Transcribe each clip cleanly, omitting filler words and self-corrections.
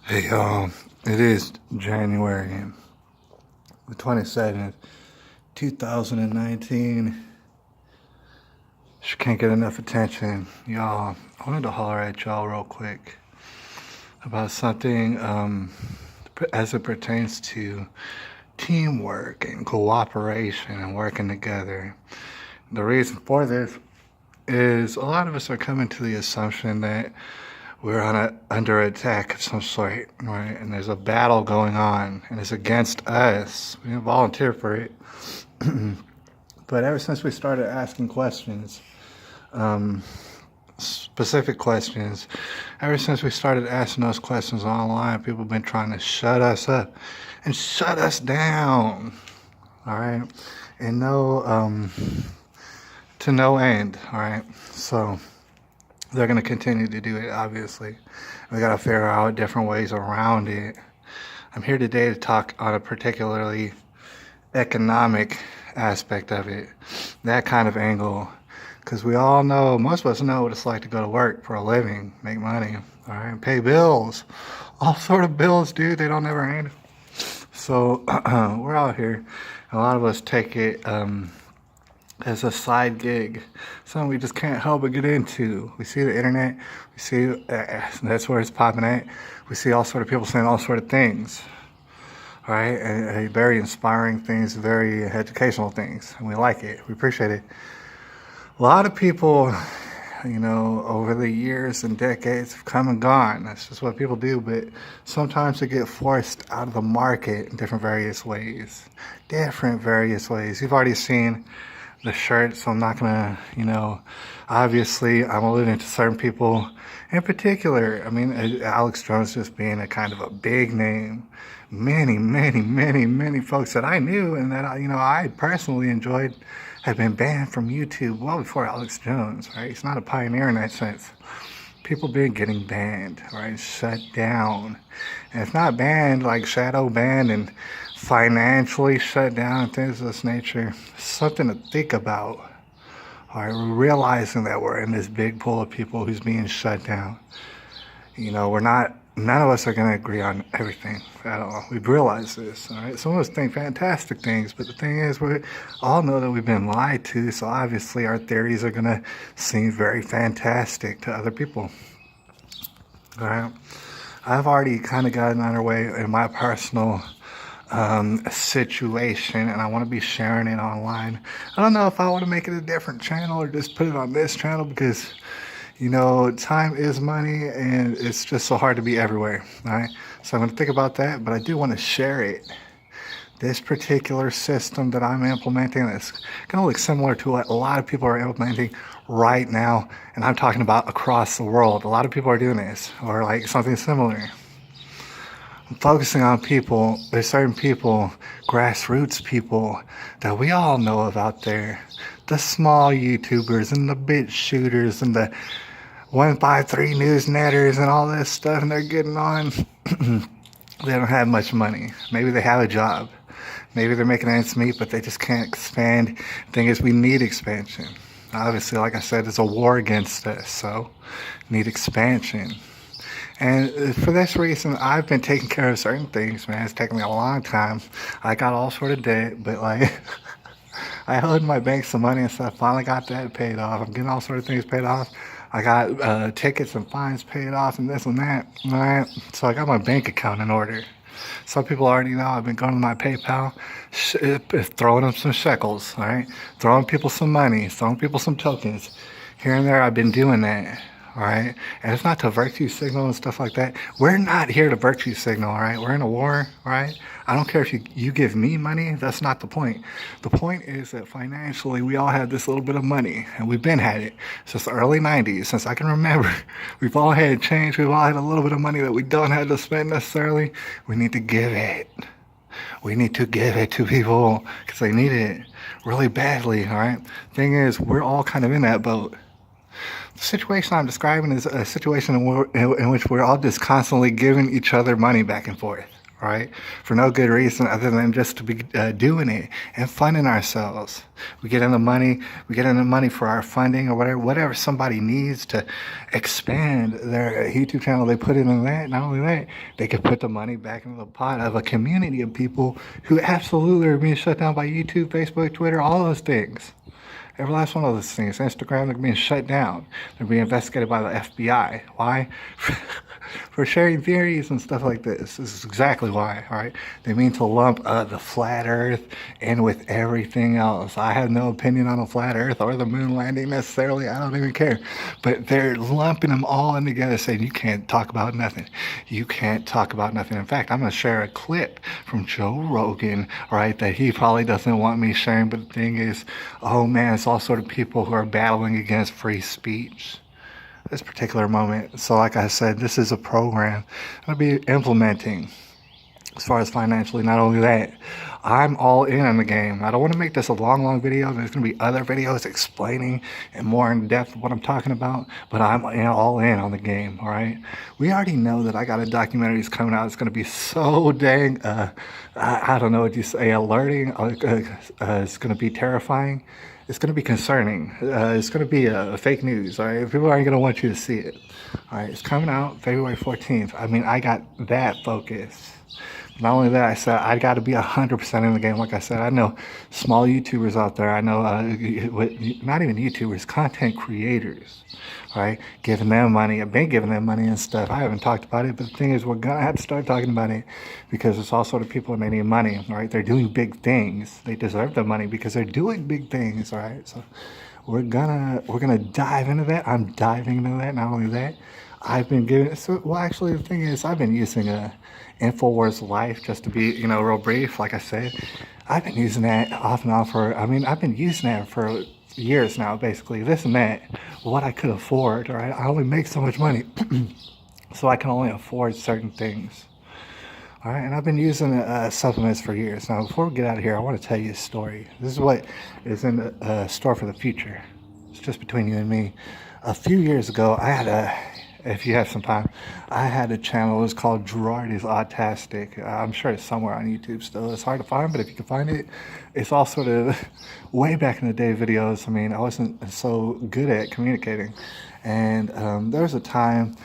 Hey, it is January the 27th, 2019. Just can't get enough attention. Y'all, I wanted to holler at y'all real quick about something as it pertains to teamwork and cooperation and working together. The reason for this is a lot of us are coming to the assumption that we're under attack of some sort, right? And there's a battle going on, and it's against us. We didn't volunteer for it. But ever since we started asking questions, specific questions, ever since we started asking those questions online, people have been trying to shut us up and shut us down, all right? And to no end, all right? So they're going to continue to do it, obviously. We got to figure out different ways around it. I'm here today to talk on a particularly economic aspect of it, that kind of angle, because we all know, most of us know what it's like to go to work for a living, make money, all right, pay bills, all sort of bills, dude, they don't ever end. So we're out here. A lot of us take it as a side gig, something we just can't help but get into. We see the internet, we see that's where it's popping at. We see all sort of people saying all sort of things, all right, and very inspiring things, very educational things, and we like it. We appreciate it. A lot of people, over the years and decades have come and gone. That's just what people do, but sometimes they get forced out of the market in different various ways. You've already seen the shirt, so I'm not gonna, obviously I'm alluding to certain people in particular. I mean, Alex Jones just being a kind of a big name. Many folks that I knew and that I personally enjoyed had been banned from YouTube well before Alex Jones, right? He's not a pioneer in that sense. People been getting banned, right? Shut down. And if not banned, like shadow banned and financially shut down, things of this nature, something to think about. All right, we're realizing that we're in this big pool of people who's being shut down. None of us are going to agree on everything at all. We've realized this, all right? Some of us think fantastic things, but the thing is, we all know that we've been lied to, so obviously our theories are going to seem very fantastic to other people, all right? I've already kind of gotten underway in my personal situation, and I want to be sharing it online. I don't know if I want to make it a different channel or just put it on this channel because time is money and it's just so hard to be everywhere, all right? So I'm going to think about that, but I do want to share it. This particular system that I'm implementing that's going to look similar to what a lot of people are implementing right now, and I'm talking about across the world. A lot of people are doing this or like something similar. I'm focusing on people, there's certain people, grassroots people that we all know of out there. The small YouTubers and the bit shooters and the 153 Newsnetters and all this stuff, and they're getting on. They don't have much money. Maybe they have a job. Maybe they're making ends meet, but they just can't expand. The thing is, we need expansion. Obviously, like I said, it's a war against us, so need expansion. And for this reason, I've been taking care of certain things, man. It's taken me a long time. I got all sort of debt, but like, I owed my bank some money and stuff. Finally got that paid off. I'm getting all sort of things paid off. I got tickets and fines paid off and this and that. All right. So I got my bank account in order. Some people already know I've been going to my PayPal, throwing them some shekels, all right? Throwing people some money, throwing people some tokens. Here and there, I've been doing that. All right, and it's not to virtue signal and stuff like that. We're not here to virtue signal, all right? We're in a war, all right? I don't care if you give me money. That's not the point. The point is that financially, we all have this little bit of money, and we've been had it since the early 90s, since I can remember. We've all had change. We've all had a little bit of money that we don't have to spend necessarily. We need to give it. We need to give it to people because they need it really badly, all right? Thing is, we're all kind of in that boat. The situation I'm describing is a situation in which we're all just constantly giving each other money back and forth, right? For no good reason other than just to be doing it and funding ourselves. We get in the money, for our funding or whatever somebody needs to expand their YouTube channel. They put it in that. Not only that, they could put the money back into the pot of a community of people who absolutely are being shut down by YouTube, Facebook, Twitter, all those things. Every last one of those things. Instagram, they're being shut down. They're being investigated by the FBI. Why? For sharing theories and stuff like this. This is exactly why, all right? They mean to lump the flat earth in with everything else. I have no opinion on a flat earth or the moon landing necessarily. I don't even care. But they're lumping them all in together, saying you can't talk about nothing. You can't talk about nothing. In fact, I'm going to share a clip from Joe Rogan, all right, that he probably doesn't want me sharing. But the thing is, oh man, it's all sort of people who are battling against free speech this particular moment. So like I said, this is a program I'm going to be implementing as far as financially. Not only that, I'm all in on the game. I don't want to make this a long video. There's going to be other videos explaining and more in depth what I'm talking about, but I'm all in on the game, all right? We already know that I got a documentary that's coming out. It's going to be so dang, I don't know what you say, alerting. It's going to be terrifying. It's going to be concerning. It's going to be fake news, all right? People aren't going to want you to see it, all right? It's coming out February 14th. I mean, I got that focus. Not only that, I said I got to be 100% in the game. Like I said, I know small YouTubers out there. I know not even YouTubers, content creators, right? Giving them money. I've been giving them money and stuff. I haven't talked about it, but the thing is, we're gonna have to start talking about it because it's all sort of people and they need money, right? They're doing big things. They deserve the money because they're doing big things, right? So we're gonna dive into that. I'm diving into that. Not only that, I've been giving. So, well, actually, the thing is, I've been using InfoWars Life just to be, real brief. Like I said, I've been using that off and on for. I mean, I've been using that for years now. Basically, this and that, what I could afford. Right, I only make so much money, so I can only afford certain things. All right, and I've been using supplements for years. Now, before we get out of here, I want to tell you a story. This is what is in the store for the future. It's just between you and me. A few years ago, I had if you have some time, I had a channel. It was called Gerard is Autastic. I'm sure it's somewhere on YouTube still. It's hard to find, but if you can find it, it's all sort of way back in the day videos. I mean, I wasn't so good at communicating. And there was a time,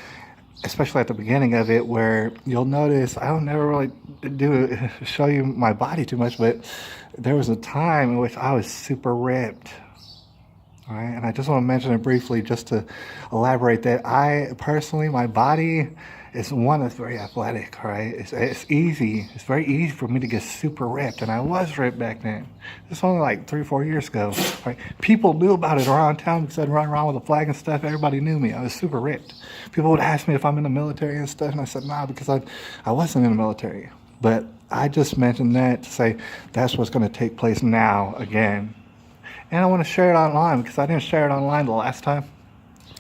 especially at the beginning of it, where you'll notice I don't never really show you my body too much, but there was a time in which I was super ripped. All right, and I just want to mention it briefly just to elaborate that I personally, my body is one that's very athletic, all right? It's easy. It's very easy for me to get super ripped, and I was ripped back then. It's only like 3 or 4 years ago, right? People knew about it around town because I'd run around with a flag and stuff. Everybody knew me. I was super ripped. People would ask me if I'm in the military and stuff, and I said, nah, because I wasn't in the military. But I just mentioned that to say that's what's going to take place now again. And I want to share it online because I didn't share it online the last time.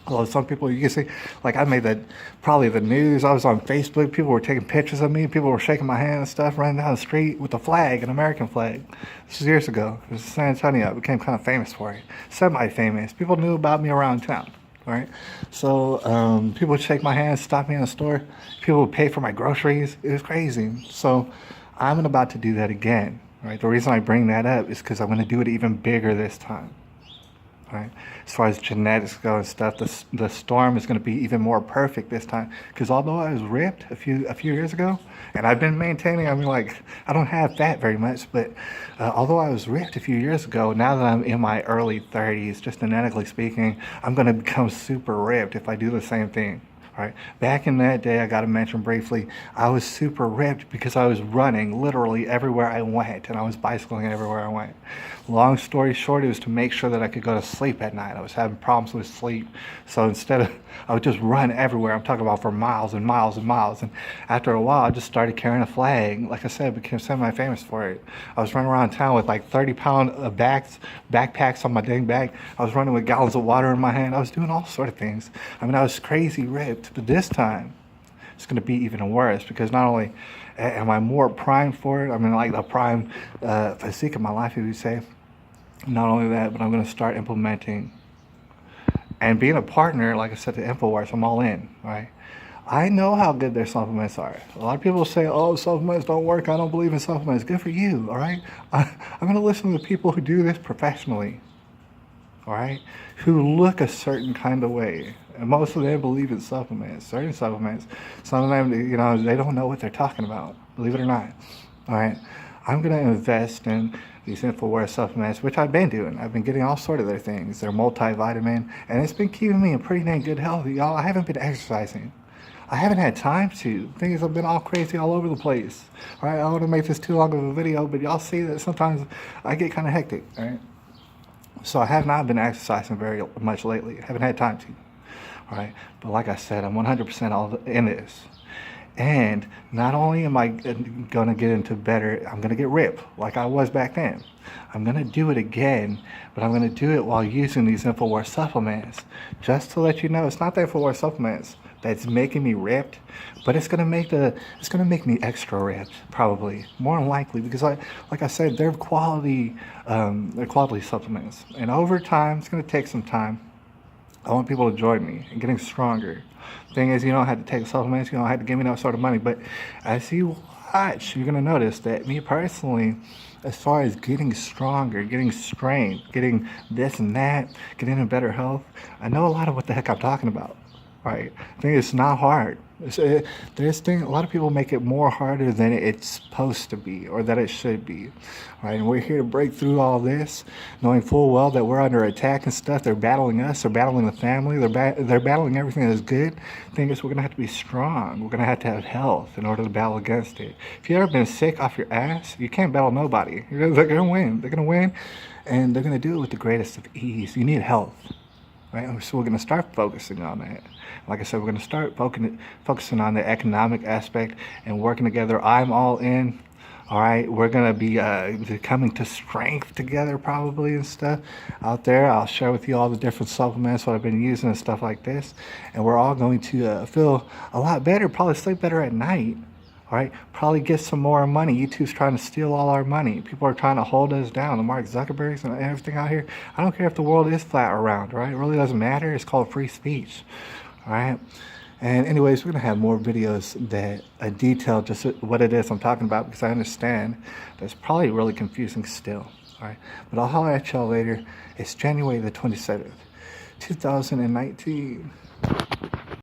Although some people, you can see, like I made that probably the news. I was on Facebook. People were taking pictures of me. People were shaking my hand and stuff, running down the street with a flag, an American flag. This was years ago. It was San Antonio. I became kind of famous for it. Semi-famous. People knew about me around town, right? So people would shake my hand, stop me in the store. People would pay for my groceries. It was crazy. So I'm about to do that again. Right. The reason I bring that up is because I'm going to do it even bigger this time. Right. As far as genetics go and stuff, the storm is going to be even more perfect this time. Because although I was ripped a few years ago, and I've been maintaining, I mean, like I don't have fat very much, but although I was ripped a few years ago, now that I'm in my early 30s, just genetically speaking, I'm going to become super ripped if I do the same thing. Right. Back in that day, I got to mention briefly, I was super ripped because I was running literally everywhere I went, and I was bicycling everywhere I went. Long story short, it was to make sure that I could go to sleep at night. I was having problems with sleep. So instead of, I would just run everywhere. I'm talking about for miles and miles and miles. And after a while, I just started carrying a flag. Like I said, I became semi-famous for it. I was running around town with like 30-pound backpacks on my dang back. I was running with gallons of water in my hand. I was doing all sort of things. I mean, I was crazy ripped. But this time, it's going to be even worse because not only am I more primed for it, I mean, like the prime physique of my life, if you say. Not only that, but I'm going to start implementing and being a partner, like I said, to InfoWars. I'm all in, right? I know how good their supplements are. A lot of people say, oh, supplements don't work. I don't believe in supplements. Good for you, all right? I'm going to listen to the people who do this professionally, all right? Who look a certain kind of way. And most of them believe in supplements, certain supplements. Some of them, you know, they don't know what they're talking about, believe it or not, all right? I'm going to invest in these InfoWars supplements, which I've been doing. I've been getting all sort of their things. They're multivitamin, and it's been keeping me in pretty dang good health, y'all. I haven't been exercising. I haven't had time to. Things have been all crazy all over the place. All right, I don't want to make this too long of a video, but y'all see that sometimes I get kind of hectic, all right? So I have not been exercising very much lately. I haven't had time to, all right? But like I said, I'm 100% all in this. And not only am I going to get into better, I'm going to get ripped like I was back then. I'm going to do it again, but I'm going to do it while using these InfoWars supplements. Just to let you know, it's not the InfoWars supplements that's making me ripped, but it's going to make me extra ripped, probably, more than likely, because like I said, they're quality supplements. And over time, it's going to take some time. I want people to join me in getting stronger. Thing is, you don't have to take supplements, you don't have to give me no sort of money, but as you watch, you're gonna notice that me personally, as far as getting stronger, getting strength, getting this and that, getting in better health, I know a lot of what the heck I'm talking about. Right? I think it's not hard. A lot of people make it more harder than it's supposed to be or that it should be. Right? And we're here to break through all this, knowing full well that we're under attack and stuff. They're battling us. They're battling the family. They're battling everything that's good. The thing is, we're gonna have to be strong. We're gonna have to have health in order to battle against it. If you've ever been sick off your ass, you can't battle nobody. They're gonna win. They're gonna win, and they're gonna do it with the greatest of ease. You need health. Right? So we're going to start focusing on that. Like I said, we're going to start focusing on the economic aspect and working together. I'm all in. All right, we're going to be coming to strength together probably and stuff out there. I'll share with you all the different supplements, what I've been using and stuff like this. And we're all going to feel a lot better, probably sleep better at night. All right, probably get some more money. YouTube's trying to steal all our money. People are trying to hold us down. The Mark Zuckerbergs and everything out here. I don't care if the world is flat or round, right? It really doesn't matter. It's called free speech, all right? And anyways, we're going to have more videos that detail just what it is I'm talking about, because I understand that's probably really confusing still, all right? But I'll holler at y'all later. It's January the 27th, 2019.